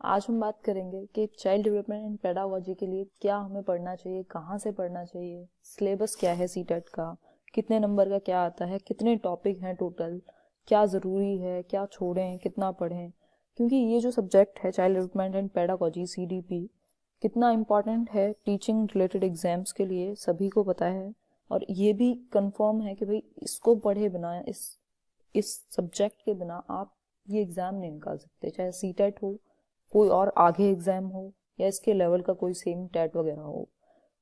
आज हम बात करेंगे कि चाइल्ड डेवलपमेंट एंड पेडागोजी के लिए क्या हमें पढ़ना चाहिए, कहाँ से पढ़ना चाहिए, सिलेबस क्या है सीटेट का, कितने नंबर का क्या आता है, कितने टॉपिक हैं टोटल, क्या ज़रूरी है, क्या छोड़ें, कितना पढ़ें। क्योंकि ये जो सब्जेक्ट है child development and pedagogy CDP कितना इम्पॉर्टेंट है टीचिंग रिलेटेड एग्जाम्स के लिए सभी को पता है। और ये भी कंफर्म है कि भाई इसको पढ़े बिना, इस सब्जेक्ट के बिना आप ये एग्ज़ाम नहीं निकाल सकते, चाहे सीटेट हो, कोई और आगे एग्जाम हो, या इसके लेवल का कोई सेम टेट वगैरह हो।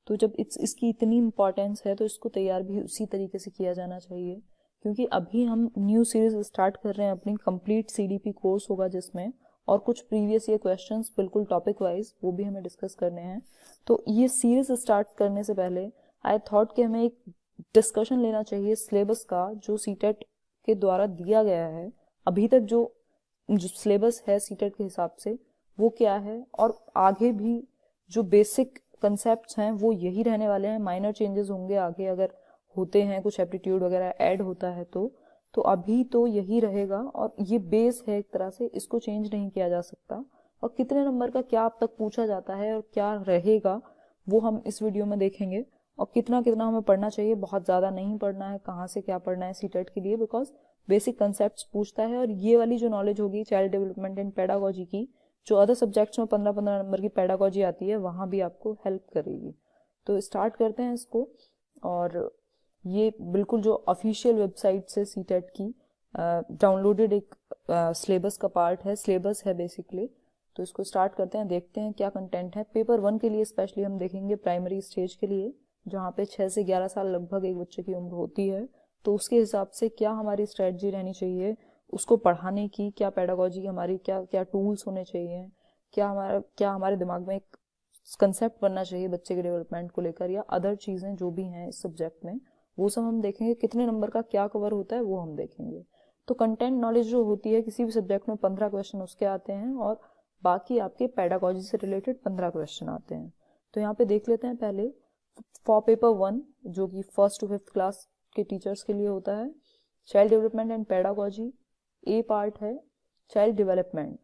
तो जब इसकी इतनी इम्पोर्टेंस है तो इसको तैयार भी उसी तरीके से किया जाना चाहिए। क्योंकि अभी हम न्यू सीरीज स्टार्ट कर रहे हैं, अपनी कंप्लीट CDP कोर्स होगा जिसमें और कुछ प्रीवियस ईयर क्वेश्चंस बिल्कुल टॉपिक वाइज वो भी हमें डिस्कस करने हैं। तो ये सीरीज स्टार्ट करने से पहले आई थॉट कि हमें एक डिस्कशन लेना चाहिए सिलेबस का, जो सीटेट के द्वारा दिया गया है। अभी तक जो जो सिलेबस है सीटेट के हिसाब से वो क्या है, और आगे भी जो बेसिक कंसेप्ट्स हैं वो यही रहने वाले हैं। माइनर चेंजेस होंगे आगे, अगर होते हैं कुछ एप्टीट्यूड वगैरह ऐड होता है तो अभी तो यही रहेगा और ये बेस है एक तरह से, इसको चेंज नहीं किया जा सकता। और कितने नंबर का क्या अब तक पूछा जाता है और क्या रहेगा वो हम इस वीडियो में देखेंगे। और कितना कितना हमें पढ़ना चाहिए, बहुत ज़्यादा नहीं पढ़ना है, कहाँ से क्या पढ़ना है सीटेट के लिए, बिकॉज बेसिक कंसेप्ट्स पूछता है। और ये वाली जो नॉलेज होगी चाइल्ड डेवलपमेंट एंड पेडागोजी की, जो अदर सब्जेक्ट्स में 15-15 नंबर की पेडागोजी आती है, वहाँ भी आपको हेल्प करेगी। तो स्टार्ट करते हैं इसको। और ये बिल्कुल जो ऑफिशियल वेबसाइट से सीटेट की डाउनलोडेड एक सिलेबस का पार्ट है, सिलेबस है बेसिकली। तो इसको स्टार्ट करते हैं, देखते हैं क्या कंटेंट है। पेपर 1 के लिए स्पेशली हम देखेंगे, प्राइमरी स्टेज के लिए, जहाँ पे 6 से 11 साल लगभग एक बच्चे की उम्र होती है। तो उसके हिसाब से क्या हमारी स्ट्रेटजी रहनी चाहिए उसको पढ़ाने की, क्या पेडागोजी हमारी, क्या क्या टूल्स होने चाहिए, क्या हमारे दिमाग में एक कंसेप्ट बनना चाहिए बच्चे के डेवलपमेंट को लेकर, या अदर चीज़ें जो भी हैं इस सब्जेक्ट में वो सब हम देखेंगे। कितने नंबर का क्या कवर होता है वो हम देखेंगे। तो कंटेंट नॉलेज जो होती है किसी भी सब्जेक्ट में 15 क्वेश्चन उसके आते हैं, और बाकी आपके पेडागोजी से रिलेटेड 15 क्वेश्चन आते हैं। तो यहाँ पे देख लेते हैं पहले फॉर पेपर 1, जो कि 1st to 5th क्लास के टीचर्स के लिए होता है। Child development and pedagogy a part है। Child development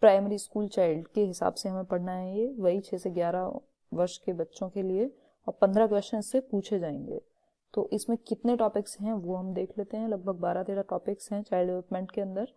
primary school child के हिसाब से हमें पढ़ना है, ये वही 6 से 11 वर्ष के बच्चों के लिए, और 15 क्वेश्चन इससे पूछे जाएंगे। तो इसमें कितने टॉपिक्स हैं वो हम देख लेते हैं। लगभग 12-13 टॉपिक्स हैं चाइल्ड डेवलपमेंट के अंदर।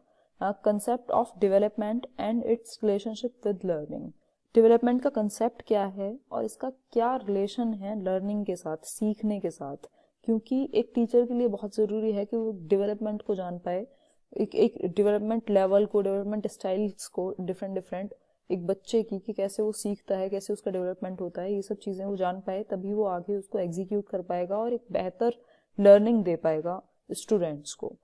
Concept of development and it's relationship with learning. Development का कंसेप्ट क्या है और इसका क्या रिलेशन है लर्निंग के साथ, सीखने के साथ। क्योंकि एक टीचर के लिए बहुत ज़रूरी है कि वो डेवलपमेंट को जान पाए, एक डेवलपमेंट लेवल को, डेवलपमेंट स्टाइल्स को, डिफरेंट डिफरेंट एक बच्चे की, कि कैसे वो सीखता है, कैसे उसका डेवलपमेंट होता है, ये सब चीज़ें वो जान पाए, तभी वो आगे उसको एग्जीक्यूट कर पाएगा और एक बेहतर लर्निंग दे पाएगा स्टूडेंट्स को।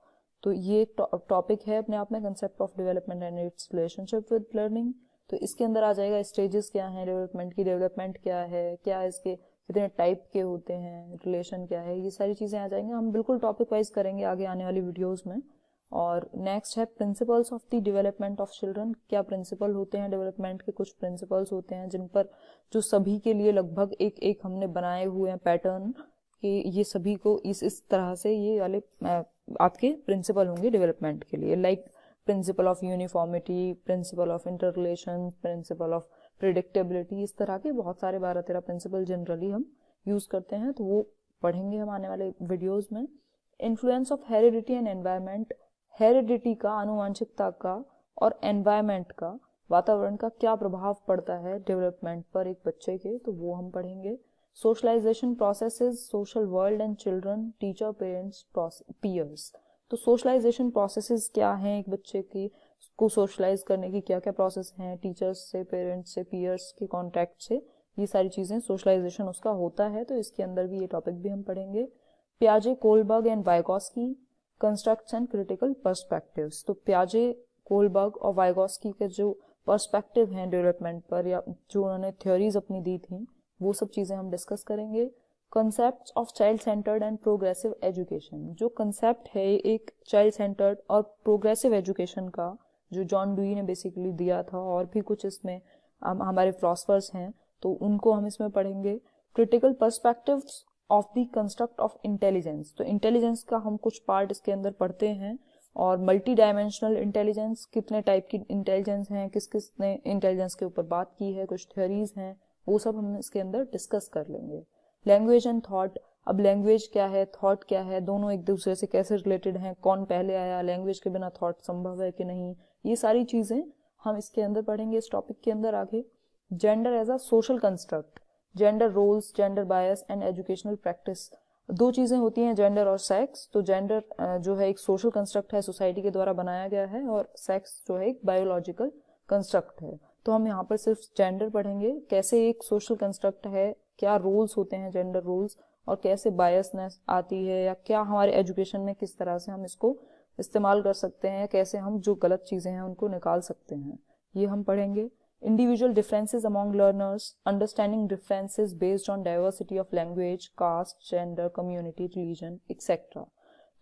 तो ये टॉपिक है अपने आप में, concept of development and it's relationship with learning. तो इसके अंदर आ जाएगा स्टेजेस क्या हैं डेवलपमेंट की, डेवलपमेंट क्या है, क्या इसके कितने टाइप के होते हैं, रिलेशन क्या है, ये सारी चीज़ें आ जाएंगी। हम बिल्कुल टॉपिक वाइज करेंगे आगे आने वाली वीडियोज़ में। और नेक्स्ट है principles of the development of children. क्या प्रिंसिपल होते हैं डेवलपमेंट के, कुछ प्रिंसिपल्स होते हैं जिन पर, जो सभी के लिए लगभग एक एक हमने बनाए हुए हैं पैटर्न, कि ये सभी को इस तरह से ये वाले आपके प्रिंसिपल होंगे डेवलपमेंट के लिए। Like principle of uniformity, principle of inter relation, principle of predictability, इस तरह के बहुत सारे 12-13 प्रिंसिपल जनरली हम यूज करते हैं, तो वो पढ़ेंगे हम आने वाले वीडियोज में। Influence of heredity and environment. Heredity का, आनुवंशिकता का, और एनवायरमेंट का, वातावरण का क्या प्रभाव पड़ता है डेवलपमेंट पर एक बच्चे के, तो वो हम पढ़ेंगे। Socialization processes, social world and children, teacher, parents, peers. तो सोशलाइजेशन प्रोसेसेस क्या हैं एक बच्चे की को सोशलाइज करने की, क्या क्या प्रोसेस हैं, टीचर्स से, पेरेंट्स से, पीयर्स के कॉन्टैक्ट से, ये सारी चीज़ें सोशलाइजेशन उसका होता है। तो इसके अंदर भी ये टॉपिक भी हम पढ़ेंगे। पियाजे, Kohlberg and Vygotsky, constructs and critical perspectives. तो पियाजे, कोलबर्ग और वाइगोस्की के जो पर्सपेक्टिव हैं डेवलपमेंट पर, या जो उन्होंने थ्योरीज अपनी दी थी, वो सब चीज़ें हम डिस्कस करेंगे। Concept of child centred and progressive education. जो कंसेप्ट है एक चाइल्ड सेंटर्ड और प्रोग्रेसिव एजुकेशन का, जो जॉन डुई ने बेसिकली दिया था, और भी कुछ इसमें हमारे फिलोसफर्स हैं तो उनको हम इसमें पढ़ेंगे। Critical perspectives of the construct of intelligence. तो इंटेलिजेंस का हम कुछ पार्ट इसके अंदर पढ़ते हैं, और मल्टी डायमेंशनल इंटेलिजेंस, कितने टाइप की इंटेलिजेंस हैं, किस किस ने इंटेलिजेंस के ऊपर बात की है, कुछ थ्योरीज हैं, वो सब हम इसके अंदर डिस्कस कर लेंगे। लैंग्वेज एंड थॉट, अब लैंग्वेज क्या है, थॉट क्या है, दोनों एक दूसरे से कैसे रिलेटेड हैं, कौन पहले आया, लैंग्वेज के बिना थॉट संभव है कि नहीं, ये सारी चीज़ें हम इसके अंदर पढ़ेंगे इस टॉपिक के अंदर आगे। Gender as a social construct, gender roles, gender bias and educational practice, दो चीज़ें होती हैं जेंडर और सेक्स। तो जेंडर जो है एक सोशल कंस्ट्रक्ट है, सोसाइटी के द्वारा बनाया गया है, और सेक्स जो है एक बायोलॉजिकल कंस्ट्रक्ट है। तो हम यहाँ पर सिर्फ जेंडर पढ़ेंगे, कैसे एक सोशल कंस्ट्रक्ट है, क्या रोल्स होते हैं जेंडर रोल्स, और कैसे बायसनेस आती है, या क्या हमारे एजुकेशन में किस तरह से हम इसको इस्तेमाल कर सकते हैं, कैसे हम जो गलत चीज़ें हैं उनको निकाल सकते हैं, ये हम पढ़ेंगे। Individual differences among learners, understanding differences based on diversity of language, caste, gender, community, religion etcetera.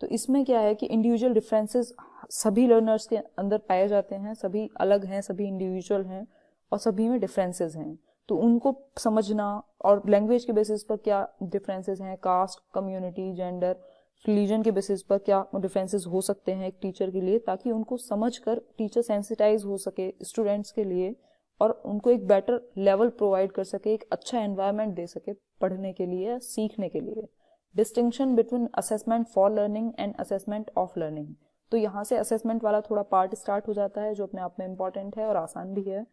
तो इसमें क्या है कि इंडिविजुअल डिफरेंसेस सभी लर्नर्स के अंदर पाए जाते हैं, सभी अलग हैं, सभी इंडिविजुअल हैं, और सभी में डिफरेंसेस हैं। तो उनको समझना, और लैंग्वेज के बेसिस पर क्या डिफरेंसेस हैं, कास्ट, कम्युनिटी, जेंडर, रिलीजन के बेसिस पर क्या डिफरेंसेस हो सकते हैं एक टीचर के लिए, ताकि उनको समझकर टीचर सेंसिटाइज हो सके स्टूडेंट्स के लिए, और उनको एक बेटर लेवल प्रोवाइड कर सके, एक अच्छा एनवायरनमेंट दे सके पढ़ने के लिए, सीखने के लिए। Distinction between assessment for learning and assessment of learning, तो यहाँ से असेसमेंट वाला थोड़ा पार्ट स्टार्ट हो जाता है, जो अपने आप में इंपॉर्टेंट है और आसान भी है।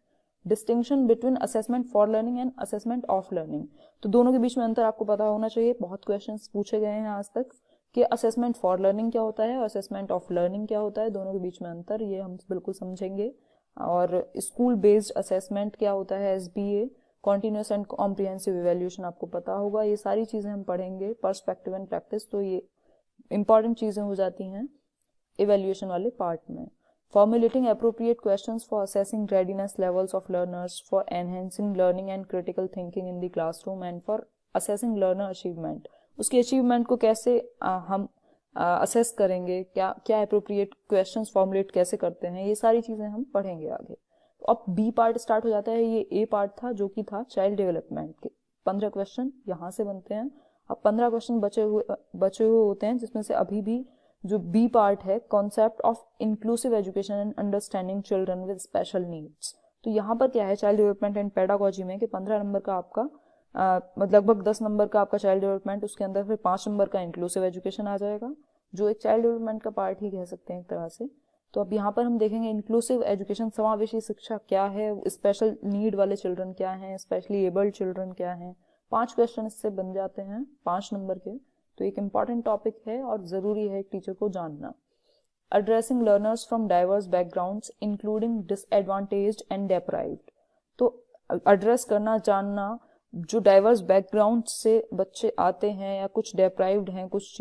Distinction between assessment for learning and assessment of learning, तो दोनों के बीच में अंतर आपको पता होना चाहिए। बहुत क्वेश्चंस पूछे गए हैं आज तक कि असेसमेंट फॉर लर्निंग क्या होता है और असेसमेंट ऑफ लर्निंग क्या होता है, दोनों के बीच में अंतर, ये हम बिल्कुल समझेंगे। और स्कूल बेस्ड असेसमेंट क्या होता है, SBA, continuous and comprehensive evaluation, आपको पता होगा। ये सारी चीज़ें हम पढ़ेंगे, पर्सपेक्टिव एंड प्रैक्टिस, तो ये इंपॉर्टेंट चीज़ें हो जाती हैं इवैल्यूएशन वाले पार्ट में। Formulating appropriate questions for assessing readiness levels of learners, for enhancing learning and critical thinking in the classroom, and for assessing learner achievement, उसके अचीवमेंट को कैसे हम असेस करेंगे, क्या क्या अप्रोप्रिएट क्वेश्चंस फॉर्मुलेट कैसे करते हैं, ये सारी चीज़ें हम पढ़ेंगे आगे। तो अब B पार्ट स्टार्ट हो जाता है। ये A पार्ट था जो कि था चाइल्ड डेवलपमेंट के 15 क्वेश्चन यहाँ से बनते हैं। अब 15 क्वेश्चन बचे हुए होते हैं, जिसमें से अभी भी जो B पार्ट है, concept of inclusive education and understanding children with special needs. तो यहाँ पर क्या है चाइल्ड डेवलपमेंट एंड पेडागोजी में कि 15 नंबर का आपका लगभग 10 नंबर का आपका चाइल्ड डेवलपमेंट, उसके अंदर फिर 5 नंबर का इंक्लूसिव एजुकेशन आ जाएगा, जो एक चाइल्ड डेवलपमेंट का पार्ट ही कह सकते हैं एक तरह से। तो अब यहाँ पर हम देखेंगे इंक्लूसिव एजुकेशन, समावेशी शिक्षा क्या है, स्पेशल नीड वाले चिल्ड्रन क्या हैं, स्पेशली एबल्ड चिल्ड्रन क्या हैं। 5 क्वेश्चन इससे बन जाते हैं 5 नंबर के। तो एक इम्पॉर्टेंट टॉपिक है और ज़रूरी है एक टीचर को जानना। Addressing learners from diverse backgrounds including disadvantaged and deprived, तो एड्रेस करना, जानना, जो डाइवर्स बैकग्राउंड से बच्चे आते हैं या कुछ डेप्राइव्ड हैं, कुछ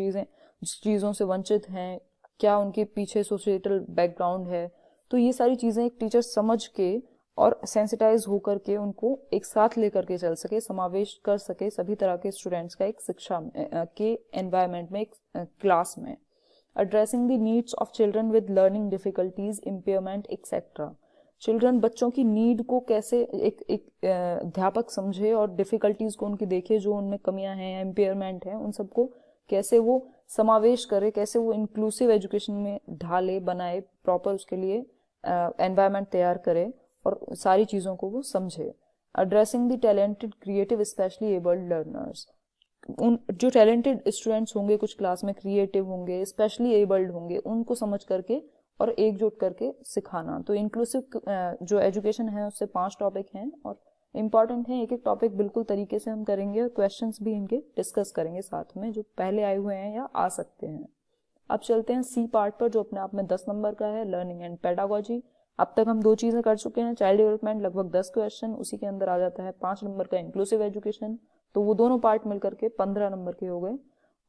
चीज़ों से वंचित हैं, क्या उनके पीछे सोसाइटल बैकग्राउंड है, तो ये सारी चीज़ें एक टीचर समझ के और सेंसिटाइज होकर के उनको एक साथ लेकर के चल सके, समावेश कर सके सभी तरह के स्टूडेंट्स का एक शिक्षा के एनवायरनमेंट में, एक क्लास में। Addressing the needs of children with learning difficulties, impairment etcetera, children बच्चों की नीड को कैसे एक अध्यापक समझे और डिफिकल्टीज को उनकी देखे, जो उनमें कमियां हैं या इम्पेयरमेंट है, उन सबको कैसे वो समावेश करे, कैसे वो इंक्लूसिव एजुकेशन में ढाले, बनाए, प्रॉपर उसके लिए एनवायरनमेंट तैयार करे और सारी चीज़ों को वो समझे। Addressing the talented, creative, specially abled learners, उन जो टैलेंटेड स्टूडेंट्स होंगे कुछ क्लास में, क्रिएटिव होंगे, स्पेशली एबल्ड होंगे, उनको समझ करके और एकजुट करके सिखाना। तो इंक्लूसिव जो एजुकेशन है उससे 5 टॉपिक हैं और इम्पॉर्टेंट है, एक एक टॉपिक बिल्कुल तरीके से हम करेंगे और क्वेश्चंस भी इनके डिस्कस करेंगे साथ में, जो पहले आए हुए हैं या आ सकते हैं। अब चलते हैं C पार्ट पर, जो अपने आप में 10 नंबर का है, लर्निंग एंड पेडागोजी। अब तक हम 2 चीज़ें कर चुके हैं, चाइल्ड डेवलपमेंट लगभग 10 क्वेश्चन, उसी के अंदर आ जाता है 5 नंबर का इंक्लूसिव एजुकेशन, तो वो दोनों पार्ट मिलकर के 15 नंबर के हो गए।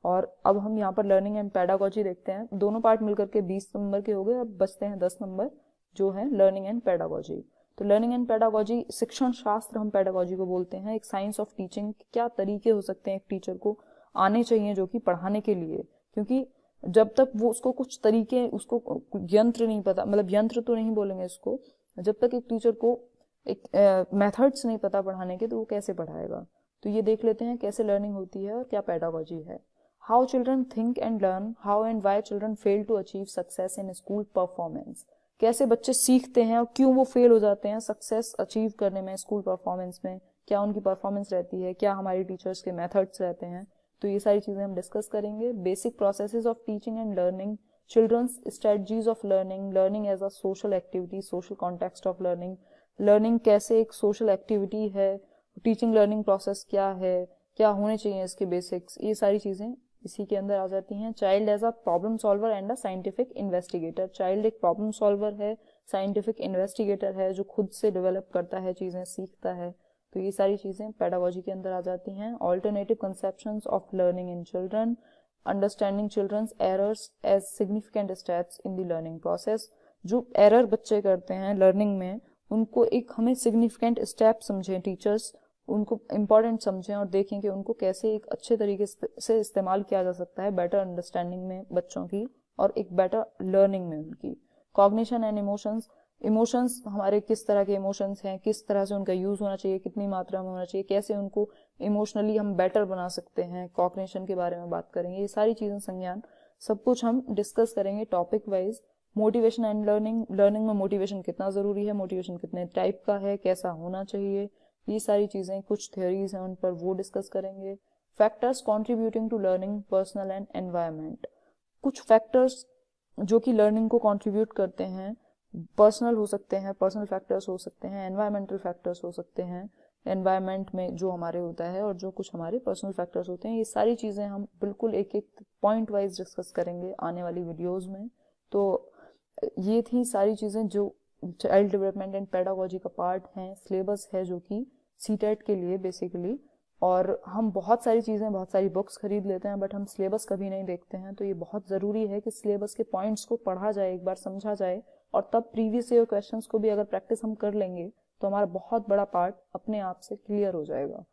और अब हम यहाँ पर लर्निंग एंड पेडागोजी देखते हैं, दोनों पार्ट मिलकर के 20 नंबर के हो गए। अब बचते हैं 10 नंबर जो है लर्निंग एंड पेडागोजी। तो लर्निंग एंड पेडागोजी, शिक्षण शास्त्र हम पेडागोजी को बोलते हैं, एक साइंस ऑफ टीचिंग। क्या तरीके हो सकते हैं एक टीचर को आने चाहिए जो कि पढ़ाने के लिए, क्योंकि जब तक वो उसको कुछ तरीके, उसको यंत्र नहीं पता, मतलब यंत्र तो नहीं बोलेंगे इसको, जब तक एक टीचर को एक मेथड्स नहीं पता पढ़ाने के, तो वो कैसे पढ़ाएगा। तो ये देख लेते हैं कैसे लर्निंग होती है और क्या पेडागोजी है। How children think and learn, how and why children fail to achieve success in school performance, कैसे बच्चे सीखते हैं और क्यों वो फेल हो जाते हैं सक्सेस अचीव करने में स्कूल परफॉर्मेंस में, क्या उनकी परफॉर्मेंस रहती है, क्या हमारी टीचर्स के मेथड्स रहते हैं। तो ये सारी चीजें हम डिस्कस करेंगे। Basic processes of teaching and learning, children's strategies of learning, learning as a social activity, social context of learning, learning कैसे एक सोशल एक्टिविटी है, टीचिंग लर्निंग प्रोसेस क्या है, क्या होने चाहिए इसके बेसिक्स, ये सारी चीजें इसी के अंदर आ जाती हैं। Child as a problem solver and a scientific investigator, child एक प्रॉब्लम सॉल्वर है, साइंटिफिक इन्वेस्टिगेटर है, जो खुद से डेवलप करता है चीजें, सीखता है। तो ये सारी चीजें पेडागोजी के अंदर आ जाती हैं। Alternative conceptions of learning in children, understanding children's errors as significant steps in the learning process, जो एरर बच्चे करते हैं लर्निंग में उनको एक हमें सिग्निफिकेंट स्टेप समझें टीचर्स, उनको इम्पोर्टेंट समझें और देखें कि उनको कैसे एक अच्छे तरीके से इस्तेमाल किया जा सकता है बेटर अंडरस्टैंडिंग में बच्चों की और एक बेटर लर्निंग में उनकी। कॉग्निशन एंड इमोशंस, इमोशंस हमारे किस तरह के इमोशंस हैं, किस तरह से उनका यूज होना चाहिए, कितनी मात्रा में होना चाहिए, कैसे उनको इमोशनली हम बेटर बना सकते हैं, कॉग्निशन के बारे में बात करेंगे। ये सारी चीजें, संज्ञान, सब कुछ हम डिस्कस करेंगे topic wise. Motivation and learning, learning में मोटिवेशन कितना जरूरी है, मोटिवेशन कितने टाइप का है, कैसा होना चाहिए, ये सारी चीजें, कुछ थ्योरीज हैं उन पर वो डिस्कस करेंगे। Factors contributing to learning, personal and environment, कुछ फैक्टर्स जो कि लर्निंग को कंट्रीब्यूट करते हैं, पर्सनल हो सकते हैं, पर्सनल फैक्टर्स हो सकते हैं, एनवायरमेंटल फैक्टर्स हो सकते हैं, एनवायरनमेंट में जो हमारे होता है, और जो कुछ हमारे पर्सनल फैक्टर्स होते हैं। ये सारी चीजें हम बिल्कुल एक एक पॉइंट वाइज डिस्कस करेंगे आने वाली वीडियोज में। तो ये थी सारी चीजें जो चाइल्ड डेवलपमेंट एंड पेडागोजी का पार्ट है, सिलेबस है जो कि सीटेट के लिए बेसिकली। और हम बहुत सारी चीजें, बहुत सारी बुक्स खरीद लेते हैं बट हम सिलेबस कभी नहीं देखते हैं। तो ये बहुत जरूरी है कि सिलेबस के पॉइंट्स को पढ़ा जाए, एक बार समझा जाए, और तब प्रीवियस ईयर क्वेश्चंस को भी अगर प्रैक्टिस हम कर लेंगे तो हमारा बहुत बड़ा पार्ट अपने आप से क्लियर हो जाएगा।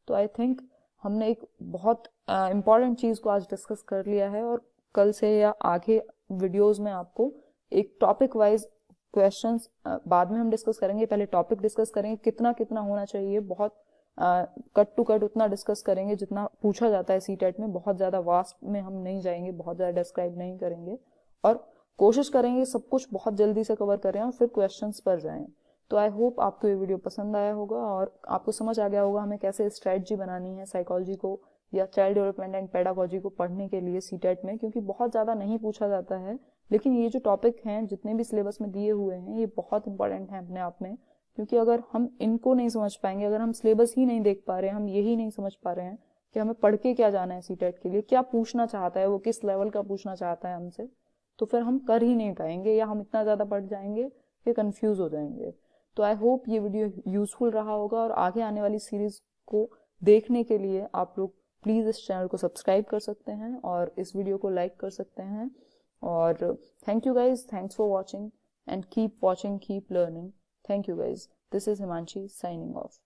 तो आई थिंक हमने एक बहुत इंपॉर्टेंट चीज को आज डिस्कस कर लिया है, और कल से या आगे वीडियोज में आपको एक टॉपिक वाइज क्वेश्चंस बाद में हम डिस्कस करेंगे। पहले टॉपिक डिस्कस करेंगे, कितना कितना होना चाहिए, बहुत कट टू कट उतना डिस्कस करेंगे जितना पूछा जाता है सीटेट में। बहुत ज्यादा वास्ट में हम नहीं जाएंगे, बहुत ज्यादा डिस्क्राइब नहीं करेंगे, और कोशिश करेंगे सब कुछ बहुत जल्दी से कवर करें और फिर क्वेश्चंस पर जाएं। तो आई होप आपको ये वीडियो पसंद आया होगा और आपको समझ आ गया होगा हमें कैसे स्ट्रेटजी बनानी है साइकोलॉजी को या चाइल्ड डेवलपमेंट एंड पेडागोजी को पढ़ने के लिए सीटेट में, क्योंकि बहुत ज्यादा नहीं पूछा जाता है। लेकिन ये जो टॉपिक हैं जितने भी सिलेबस में दिए हुए हैं ये बहुत इंपॉर्टेंट हैं अपने आप में, क्योंकि अगर हम इनको नहीं समझ पाएंगे, अगर हम सिलेबस ही नहीं देख पा रहे हैं, हम यही नहीं समझ पा रहे हैं कि हमें पढ़ के क्या जाना है सीटेट के लिए, क्या पूछना चाहता है वो, किस लेवल का पूछना चाहता है हमसे, तो फिर हम कर ही नहीं पाएंगे, या हम इतना ज्यादा पढ़ जाएंगे कि कंफ्यूज हो जाएंगे। तो आई होप ये वीडियो यूजफुल रहा होगा, और आगे आने वाली सीरीज को देखने के लिए आप लोग प्लीज इस चैनल को सब्सक्राइब कर सकते हैं और इस वीडियो को लाइक कर सकते हैं। और thank you guys, thanks for watching and keep watching, keep learning. Thank you guys, this is Himanshi signing off.